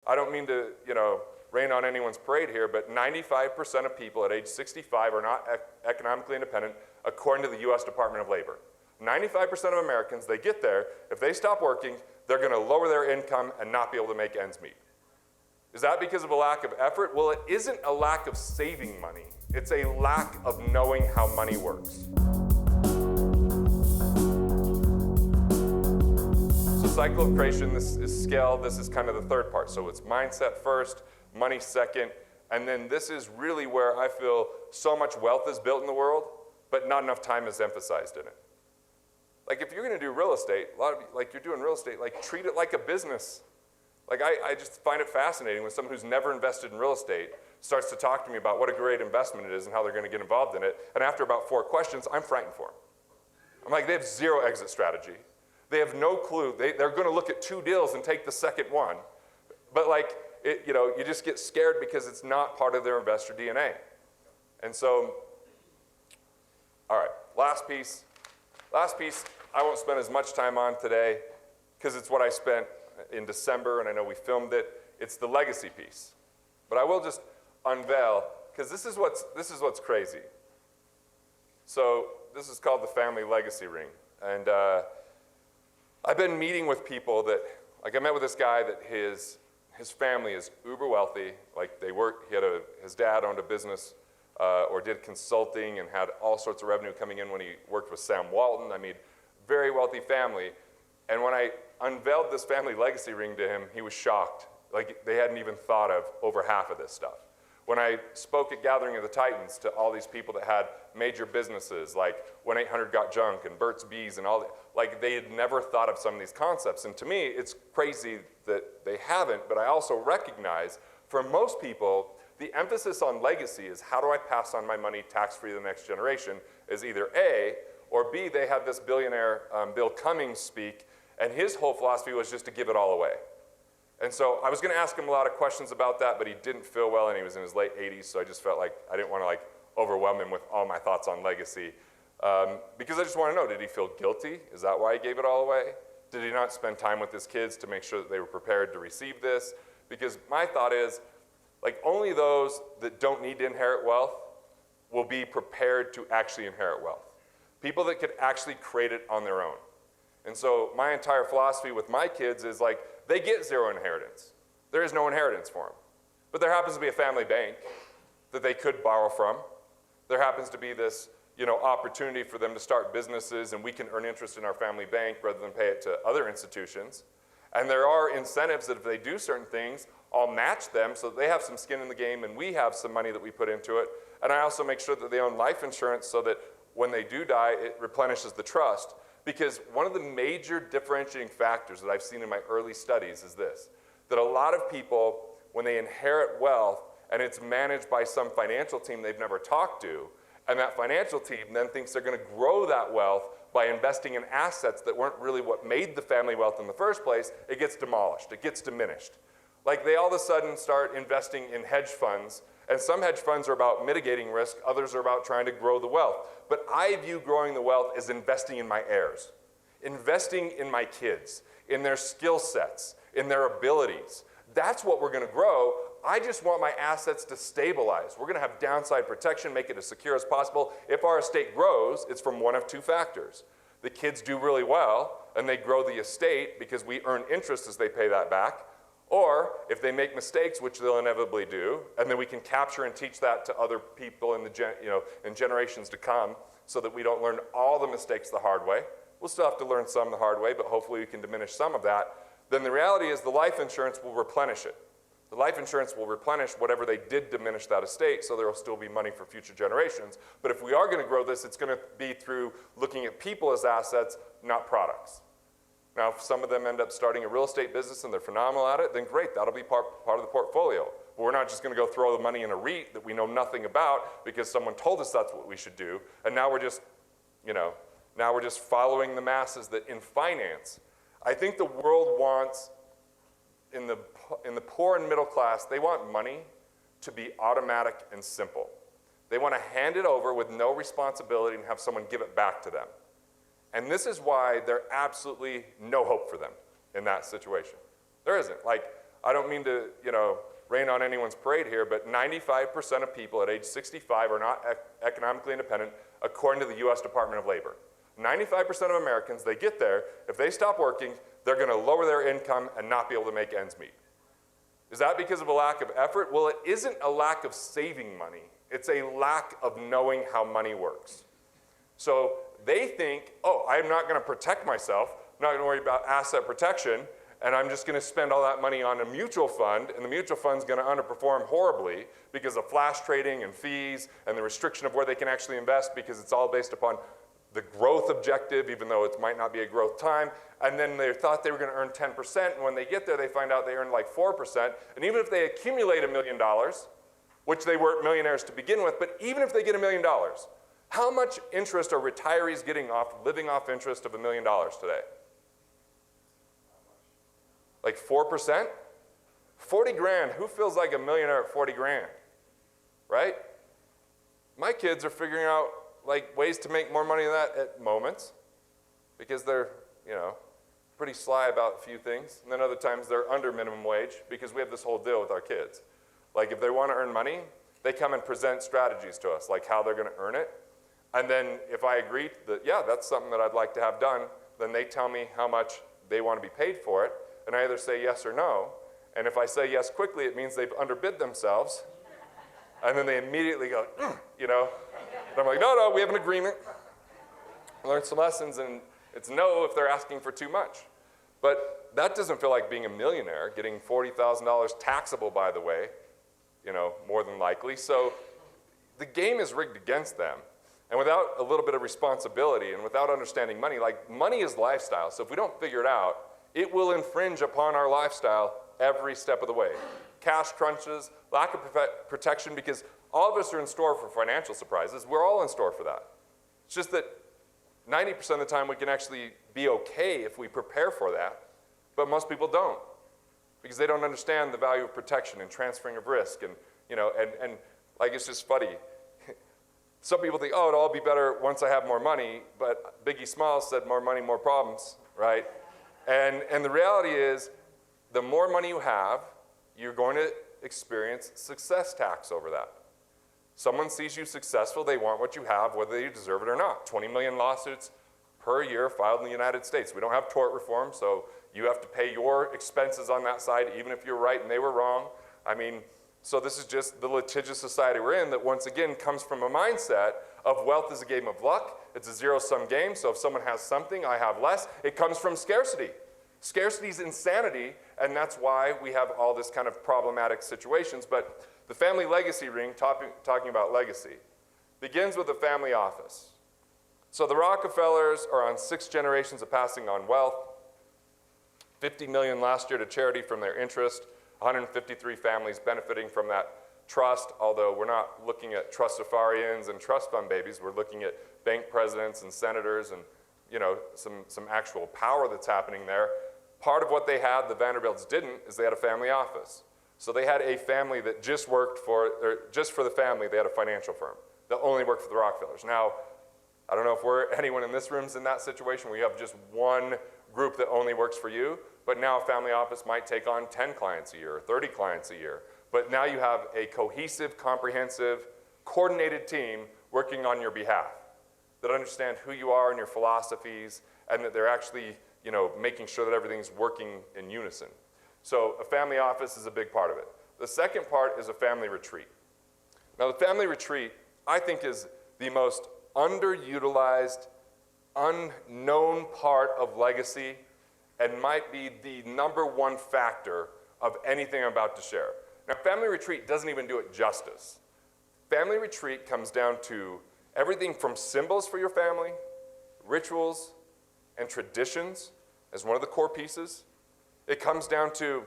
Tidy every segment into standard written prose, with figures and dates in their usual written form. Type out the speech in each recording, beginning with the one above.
I don't mean to, rain on anyone's parade here, but 95% of people at age 65 are not economically independent, according to the US Department of Labor. 95% of Americans, they get there, if they stop working, they're gonna lower their income and not be able to make ends meet. Is that because of a lack of effort? Well, it isn't a lack of saving money. It's a lack of knowing how money works. So cycle of creation, this is scale, this is kind of the third part. So it's mindset first, money second, and then this is really where I feel so much wealth is built in the world, but not enough time is emphasized in it. Like if you're gonna do real estate, a lot of like you're doing real estate, like treat it like a business. Like I just find it fascinating when someone who's never invested in real estate starts to talk to me about what a great investment it is and how they're gonna get involved in it, and after about 4 questions, I'm frightened for them. I'm like, they have zero exit strategy. They have no clue. They're gonna look at 2 deals and take the second one, but like, you just get scared because it's not part of their investor DNA. And so, all right, last piece, I won't spend as much time on today because it's what I spent in December, and I know we filmed it. It's the legacy piece. But I will just unveil, because this is what's crazy. So this is called the family legacy ring. And I've been meeting with people that, like I met with this guy that his family is uber wealthy. Like his dad owned a business or did consulting and had all sorts of revenue coming in when he worked with Sam Walton. I mean, very wealthy family. And when I unveiled this family legacy ring to him, he was shocked. Like they hadn't even thought of over half of this stuff. When I spoke at Gathering of the Titans to all these people that had major businesses like When 800 Got Junk and Burt's Bees and all that, like they had never thought of some of these concepts. And to me, it's crazy that they haven't, but I also recognize for most people, the emphasis on legacy is how do I pass on my money tax-free to the next generation is either A, or B, they had this billionaire, Bill Cummings, speak, and his whole philosophy was just to give it all away. And so I was gonna ask him a lot of questions about that, but he didn't feel well and he was in his late 80s, so I just felt like I didn't wanna overwhelm him with all my thoughts on legacy. Because I just wanna know, did he feel guilty? Is that why he gave it all away? Did he not spend time with his kids to make sure that they were prepared to receive this? Because my thought is, only those that don't need to inherit wealth will be prepared to actually inherit wealth. People that could actually create it on their own. And so my entire philosophy with my kids is they get zero inheritance. There is no inheritance for them. But there happens to be a family bank that they could borrow from. There happens to be this opportunity for them to start businesses and we can earn interest in our family bank rather than pay it to other institutions. And there are incentives that if they do certain things, I'll match them so that they have some skin in the game and we have some money that we put into it. And I also make sure that they own life insurance so that when they do die, it replenishes the trust. Because one of the major differentiating factors that I've seen in my early studies is this, that a lot of people, when they inherit wealth and it's managed by some financial team they've never talked to, and that financial team then thinks they're gonna grow that wealth by investing in assets that weren't really what made the family wealth in the first place, it gets demolished, it gets diminished. They all of a sudden start investing in hedge funds, and some hedge funds are about mitigating risk, others are about trying to grow the wealth. But I view growing the wealth as investing in my heirs, investing in my kids, in their skill sets, in their abilities. That's what we're gonna grow. I just want my assets to stabilize. We're gonna have downside protection, make it as secure as possible. If our estate grows, it's from one of 2 factors. The kids do really well, and they grow the estate because we earn interest as they pay that back. Or if they make mistakes, which they'll inevitably do, and then we can capture and teach that to other people in in generations to come so that we don't learn all the mistakes the hard way. We'll still have to learn some the hard way, but hopefully we can diminish some of that. Then the reality is the life insurance will replenish it. The life insurance will replenish whatever they did diminish that estate, so there will still be money for future generations. But if we are gonna grow this, it's gonna be through looking at people as assets, not products. Now, if some of them end up starting a real estate business and they're phenomenal at it, then great, that'll be part of the portfolio. But we're not just gonna go throw the money in a REIT that we know nothing about because someone told us that's what we should do, and now we're just, now we're just following the masses that in finance, I think the world wants, in the poor and middle class, they want money to be automatic and simple. They wanna hand it over with no responsibility and have someone give it back to them. And this is why there's absolutely no hope for them in that situation. There isn't. I don't mean to, rain on anyone's parade here, but 95% of people at age 65 are not economically independent according to the US Department of Labor. 95% of Americans, they get there, if they stop working, they're going to lower their income and not be able to make ends meet. Is that because of a lack of effort? Well, it isn't a lack of saving money. It's a lack of knowing how money works. So they think, oh, I'm not going to protect myself, I'm not going to worry about asset protection, and I'm just going to spend all that money on a mutual fund, and the mutual fund's going to underperform horribly because of flash trading and fees and the restriction of where they can actually invest because it's all based upon the growth objective, even though it might not be a growth time. And then they thought they were going to earn 10%, and when they get there, they find out they earn like 4%. And even if they accumulate $1 million, which they weren't millionaires to begin with, but even if they get $1 million, how much interest are retirees getting off living off interest of $1 million today? Like 4%? 40 grand, who feels like a millionaire at 40 grand, right? My kids are figuring out like ways to make more money than that at moments because they're, pretty sly about a few things. And then other times they're under minimum wage because we have this whole deal with our kids. Like if they want to earn money, they come and present strategies to us, like how they're going to earn it. And then if I agree that, yeah, that's something that I'd like to have done, then they tell me how much they want to be paid for it. And I either say yes or no. And if I say yes quickly, it means they've underbid themselves. And then they immediately go, And I'm like, no, we have an agreement. Learn some lessons, and it's no if they're asking for too much. But that doesn't feel like being a millionaire, getting $40,000 taxable, by the way, more than likely. So the game is rigged against them. And without a little bit of responsibility and without understanding money, like money is lifestyle. So if we don't figure it out, it will infringe upon our lifestyle every step of the way. Cash crunches, lack of protection, because all of us are in store for financial surprises. We're all in store for that. It's just that 90% of the time we can actually be okay if we prepare for that, but most people don't because they don't understand the value of protection and transferring of risk. And, and like it's just funny. Some people think, oh, it'll all be better once I have more money, but Biggie Smalls said more money, more problems, right? And the reality is the more money you have, you're going to experience success tax over that. Someone sees you successful, they want what you have, whether you deserve it or not. 20 million lawsuits per year filed in the United States. We don't have tort reform, so you have to pay your expenses on that side, even if you're right and they were wrong. So this is just the litigious society we're in that once again comes from a mindset of wealth is a game of luck. It's a zero-sum game, so if someone has something, I have less. It comes from scarcity. Scarcity is insanity, and that's why we have all this kind of problematic situations. But the family legacy ring, talking about legacy, begins with the family office. So the Rockefellers are on 6 generations of passing on wealth, $50 million last year to charity from their interest, 153 families benefiting from that trust, although we're not looking at trustafarians and trust fund babies, we're looking at bank presidents and senators and some actual power that's happening there. Part of what they had, the Vanderbilts didn't, is they had a family office. So they had a family that just for the family, they had a financial firm that only worked for the Rockefellers. Now, I don't know if anyone in this room's in that situation where you have just one group that only works for you, but now a family office might take on 10 clients a year or 30 clients a year. But now you have a cohesive, comprehensive, coordinated team working on your behalf that understand who you are and your philosophies and that they're actually making sure that everything's working in unison. So a family office is a big part of it. The second part is a family retreat. Now the family retreat, I think, is the most underutilized, unknown part of legacy and might be the #1 factor of anything I'm about to share. Now family retreat doesn't even do it justice. Family retreat comes down to everything from symbols for your family, rituals, and traditions as one of the core pieces. It comes down to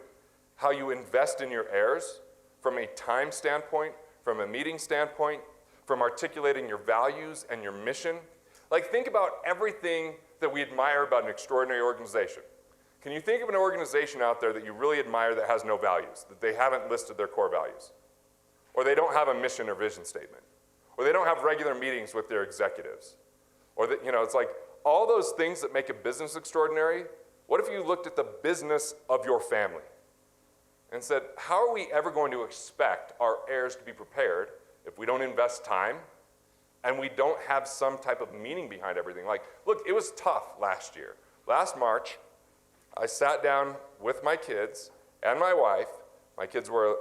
how you invest in your heirs from a time standpoint, from a meeting standpoint, from articulating your values and your mission. Like think about everything that we admire about an extraordinary organization. Can you think of an organization out there that you really admire that has no values, that they haven't listed their core values? Or they don't have a mission or vision statement? Or they don't have regular meetings with their executives? Or that, it's like all those things that make a business extraordinary. What if you looked at the business of your family? and said, how are we ever going to expect our heirs to be prepared if we don't invest time and we don't have some type of meaning behind everything? Like, look, it was tough last year. Last March, I sat down with my kids and my wife. My kids were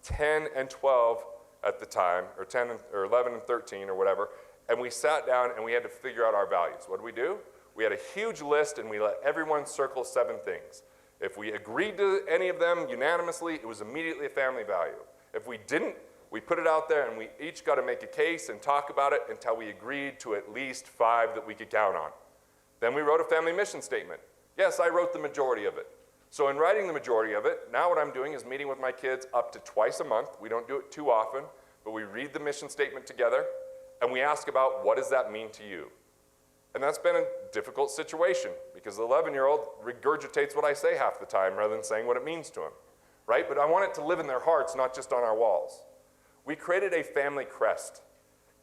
10 and 12 at the time, or 10 or 11 and 13 or whatever, and we sat down and we had to figure out our values. What did we do? We had a huge list and we let everyone circle 7 things. If we agreed to any of them unanimously, it was immediately a family value. If we didn't, we put it out there and we each got to make a case and talk about it until we agreed to at least 5 that we could count on. Then we wrote a family mission statement. Yes, I wrote the majority of it. So in writing the majority of it, now what I'm doing is meeting with my kids up to twice a month. We don't do it too often, but we read the mission statement together and we ask about, what does that mean to you? And that's been a difficult situation because the 11-year-old regurgitates what I say half the time rather than saying what it means to him, right? But I want it to live in their hearts, not just on our walls. We created a family crest.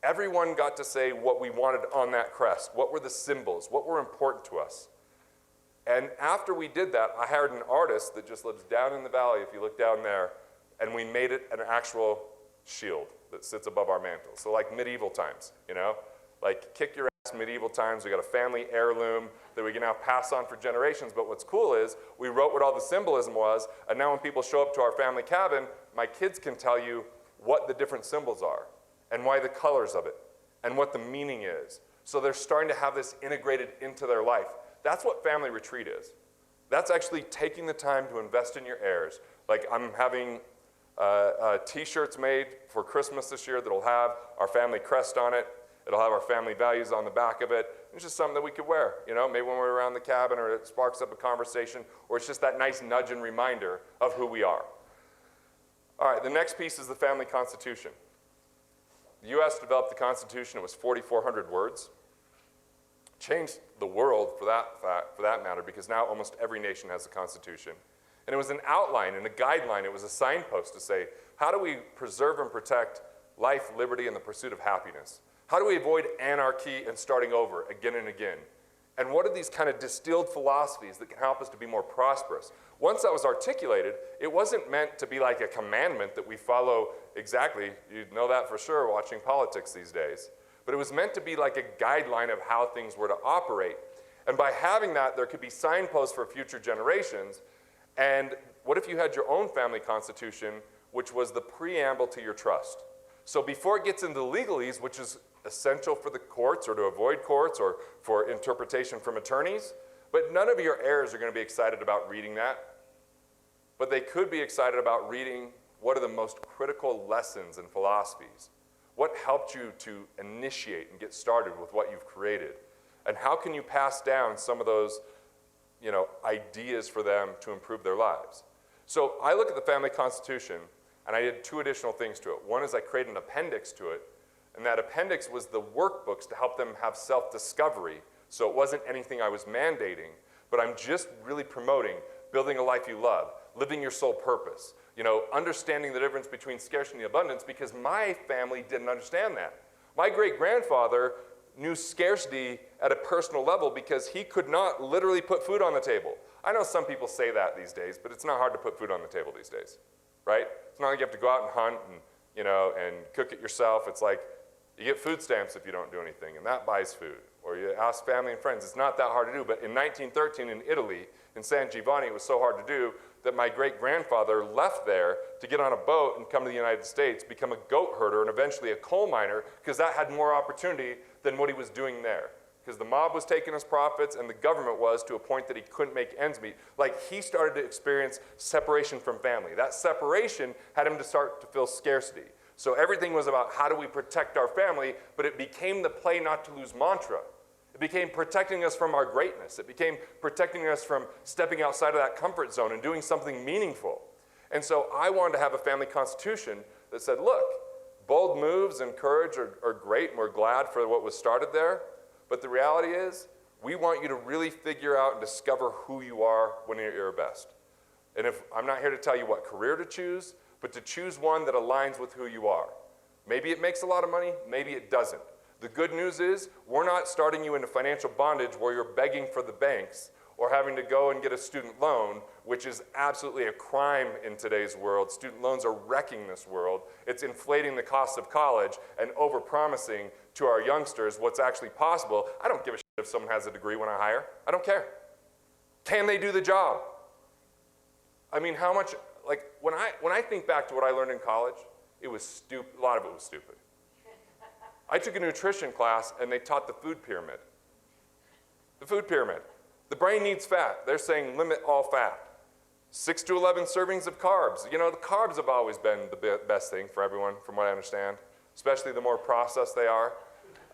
Everyone got to say what we wanted on that crest. What were the symbols? What were important to us? And after we did that, I hired an artist that just lives down in the valley, if you look down there, and we made it an actual shield that sits above our mantle. So like medieval times, you know? Like kick your ass medieval times. We got a family heirloom that we can now pass on for generations. But what's cool is we wrote what all the symbolism was, and now when people show up to our family cabin, my kids can tell you what the different symbols are and why the colors of it and what the meaning is. So they're starting to have this integrated into their life. That's what family retreat is. That's actually taking the time to invest in your heirs. Like I'm having t-shirts made for Christmas this year that'll have our family crest on it. It'll have our family values on the back of it. It's just something that we could wear, you know, maybe when we're around the cabin or it sparks up a conversation, or it's just that nice nudge and reminder of who we are. All right, the next piece is the family constitution. The U.S. developed the Constitution. It was 4,400 words. Changed the world for that matter, because now almost every nation has a Constitution. And it was an outline and a guideline. It was a signpost to say, how do we preserve and protect life, liberty, and the pursuit of happiness? How do we avoid anarchy and starting over again and again? And what are these kind of distilled philosophies that can help us to be more prosperous? Once that was articulated, it wasn't meant to be like a commandment that we follow exactly. You know that for sure watching politics these days. But it was meant to be like a guideline of how things were to operate. And by having that, there could be signposts for future generations. And what if you had your own family constitution, which was the preamble to your trust? So before it gets into the legalese, which is essential for the courts or to avoid courts or for interpretation from attorneys, but none of your heirs are going to be excited about reading that. But they could be excited about reading what are the most critical lessons and philosophies. What helped you to initiate and get started with what you've created? And how can you pass down some of those, you know, ideas for them to improve their lives? So I look at the family constitution and I did 2 additional things to it. One is I created an appendix to it, and that appendix was the workbooks to help them have self-discovery. So it wasn't anything I was mandating, but I'm just really promoting building a life you love, living your sole purpose, you know, understanding the difference between scarcity and abundance, because my family didn't understand that. My great-grandfather knew scarcity at a personal level because he could not literally put food on the table. I know some people say that these days, but it's not hard to put food on the table these days, right? It's not like you have to go out and hunt and, you know, and cook it yourself. It's like you get food stamps if you don't do anything, and that buys food. Or you ask family and friends. It's not that hard to do, but in 1913 in Italy, in San Giovanni, it was so hard to do that my great-grandfather left there to get on a boat and come to the United States, become a goat herder, and eventually a coal miner, because that had more opportunity than what he was doing there. Because the mob was taking his profits, and the government was, to a point that he couldn't make ends meet. Like, he started to experience separation from family. That separation had him to start to feel scarcity. So everything was about how do we protect our family, but it became the play not to lose mantra. It became protecting us from our greatness. It became protecting us from stepping outside of that comfort zone and doing something meaningful. And so I wanted to have a family constitution that said, look, bold moves and courage are great, and we're glad for what was started there. But the reality is, we want you to really figure out and discover who you are when you're at your best. And if I'm not here to tell you what career to choose, but to choose one that aligns with who you are. Maybe it makes a lot of money, maybe it doesn't. The good news is, we're not starting you into financial bondage where you're begging for the banks or having to go and get a student loan, which is absolutely a crime in today's world. Student loans are wrecking this world. It's inflating the cost of college and overpromising to our youngsters what's actually possible. I don't give a shit if someone has a degree when I hire. I don't care. Can they do the job? I mean, how much, like, when I think back to what I learned in college, it was stupid. A lot of it was stupid. I took a nutrition class, and they taught the food pyramid. The food pyramid. The brain needs fat. They're saying limit all fat. 6 to 11 servings of carbs. You know, the carbs have always been the best thing for everyone, from what I understand, especially the more processed they are.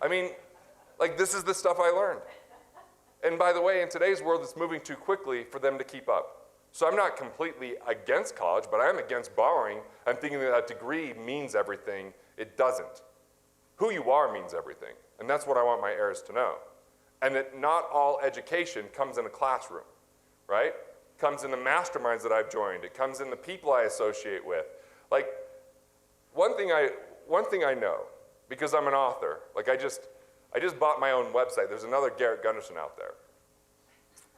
I mean, like, this is the stuff I learned. And by the way, in today's world, it's moving too quickly for them to keep up. So I'm not completely against college, but I am against borrowing and thinking that a degree means everything. It doesn't. Who you are means everything. And that's what I want my heirs to know. And that not all education comes in a classroom, right? It comes in the masterminds that I've joined. It comes in the people I associate with. Like, one thing I know, because I'm an author, like I just bought my own website. There's another Garrett Gunderson out there.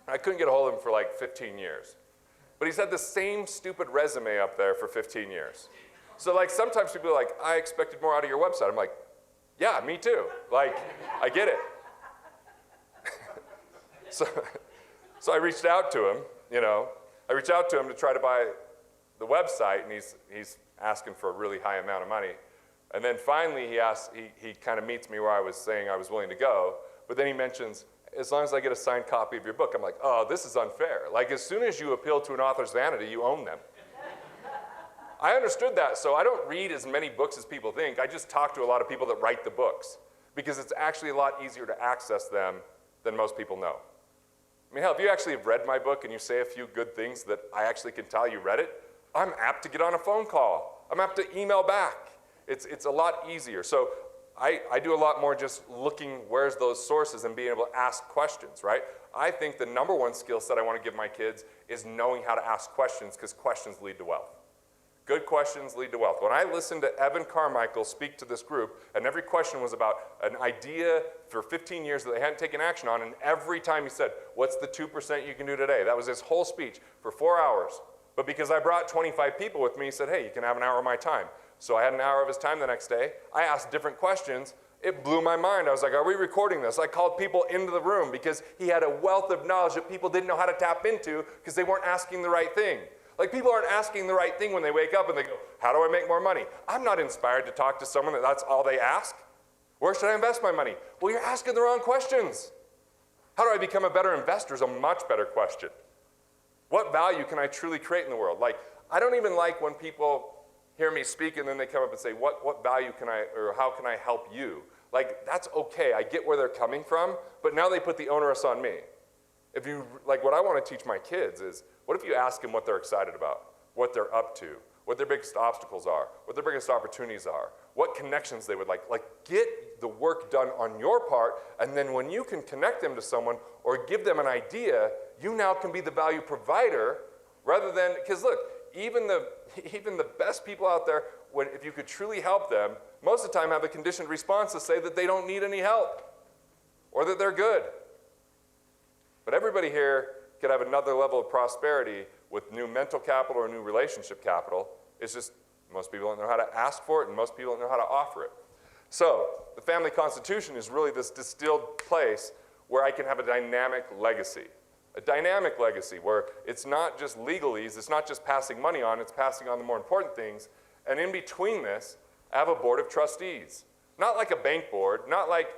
I couldn't get a hold of him for like 15 years. But he's had the same stupid resume up there for 15 years. So like sometimes people are like, I expected more out of your website. I'm like, yeah, me too. Like, I get it. So I reached out to him, you know. I reached out to him to try to buy the website, and he's asking for a really high amount of money. And then finally he kind of meets me where I was saying I was willing to go, but then he mentions, as long as I get a signed copy of your book. I'm like, oh, this is unfair. Like, as soon as you appeal to an author's vanity, you own them. I understood that, so I don't read as many books as people think. I just talk to a lot of people that write the books, because it's actually a lot easier to access them than most people know. I mean, hell, if you actually have read my book and you say a few good things that I actually can tell you read it, I'm apt to get on a phone call. I'm apt to email back. It's a lot easier. So I do a lot more just looking where's those sources and being able to ask questions, right? I think the number one skill set I want to give my kids is knowing how to ask questions, because questions lead to wealth. Good questions lead to wealth. When I listened to Evan Carmichael speak to this group, and every question was about an idea for 15 years that they hadn't taken action on, and every time he said, what's the 2% you can do today? That was his whole speech for 4 hours. But because I brought 25 people with me, he said, hey, you can have an hour of my time. So I had an hour of his time the next day. I asked different questions. It blew my mind. I was like, are we recording this? I called people into the room because he had a wealth of knowledge that people didn't know how to tap into because they weren't asking the right thing. Like, people aren't asking the right thing when they wake up and they go, how do I make more money? I'm not inspired to talk to someone that's all they ask. Where should I invest my money? Well, you're asking the wrong questions. How do I become a better investor is a much better question. What value can I truly create in the world? Like, I don't even like when people hear me speak and then they come up and say, what value can I, or how can I help you? Like, that's okay. I get where they're coming from, but now they put the onus on me. If you, like, what I want to teach my kids is, what if you ask them what they're excited about, what they're up to, what their biggest obstacles are, what their biggest opportunities are, what connections they would like get the work done on your part, and then when you can connect them to someone or give them an idea, you now can be the value provider rather than, because look, even the best people out there, if you could truly help them, most of the time have a conditioned response to say that they don't need any help or that they're good. But everybody here could have another level of prosperity with new mental capital or new relationship capital. It's just most people don't know how to ask for it, and most people don't know how to offer it. So the family constitution is really this distilled place where I can have a dynamic legacy. A dynamic legacy where it's not just legalese, it's not just passing money on, it's passing on the more important things. And in between this, I have a board of trustees. Not like a bank board, not like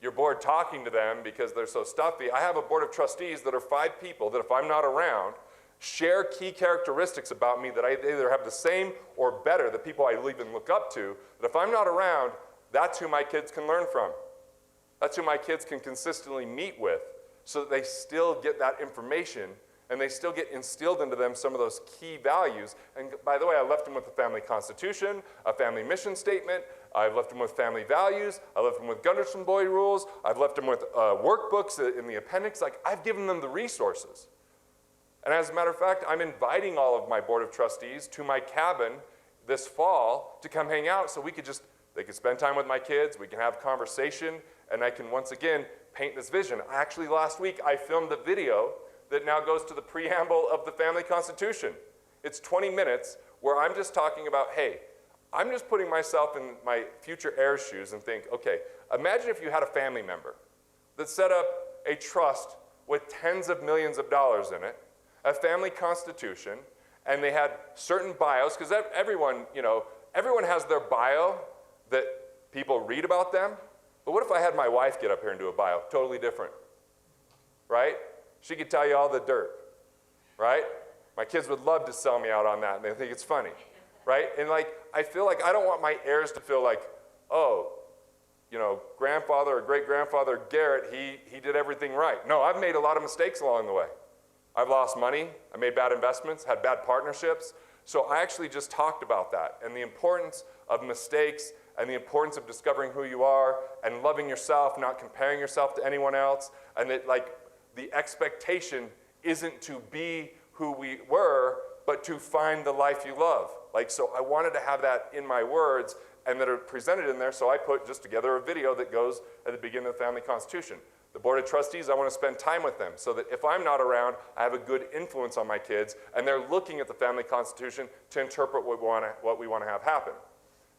your board talking to them because they're so stuffy. I have a board of trustees that are 5 people that if I'm not around, share key characteristics about me that I either have the same or better, the people I even look up to, that if I'm not around, that's who my kids can learn from. That's who my kids can consistently meet with so that they still get that information and they still get instilled into them some of those key values. And by the way, I left them with a family constitution, a family mission statement. I've left them with family values. I left them with Gunderson Boy rules. I've left them with workbooks in the appendix. Like, I've given them the resources. And as a matter of fact, I'm inviting all of my board of trustees to my cabin this fall to come hang out so they could spend time with my kids, we can have conversation, and I can once again paint this vision. Actually, last week I filmed a video that now goes to the preamble of the family constitution. It's 20 minutes where I'm just talking about, hey, I'm just putting myself in my future heir's shoes and think, okay, imagine if you had a family member that set up a trust with tens of millions of dollars in it, a family constitution, and they had certain bios, because everyone has their bio that people read about them. But what if I had my wife get up here and do a bio? Totally different, right? She could tell you all the dirt, right? My kids would love to sell me out on that, and they think it's funny, right? And I feel like I don't want my heirs to feel like, oh, grandfather or great-grandfather Garrett, he did everything right. No, I've made a lot of mistakes along the way. I've lost money, I made bad investments, had bad partnerships. So I actually just talked about that and the importance of mistakes and the importance of discovering who you are and loving yourself, not comparing yourself to anyone else, and that the expectation isn't to be who we were, but to find the life you love. So I wanted to have that in my words and that are presented in there, so I put just together a video that goes at the beginning of the family constitution. The board of trustees, I want to spend time with them so that if I'm not around, I have a good influence on my kids, and they're looking at the family constitution to interpret what we want to have happen.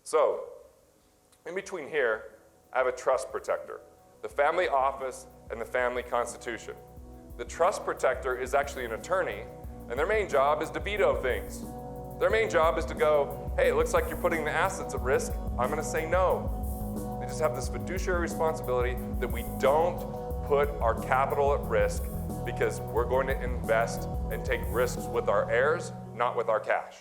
So, in between here, I have a trust protector, the family office and the family constitution. The trust protector is actually an attorney, and their main job is to veto things. Their main job is to go, hey, it looks like you're putting the assets at risk. I'm going to say no. They just have this fiduciary responsibility that we don't put our capital at risk because we're going to invest and take risks with our heirs, not with our cash.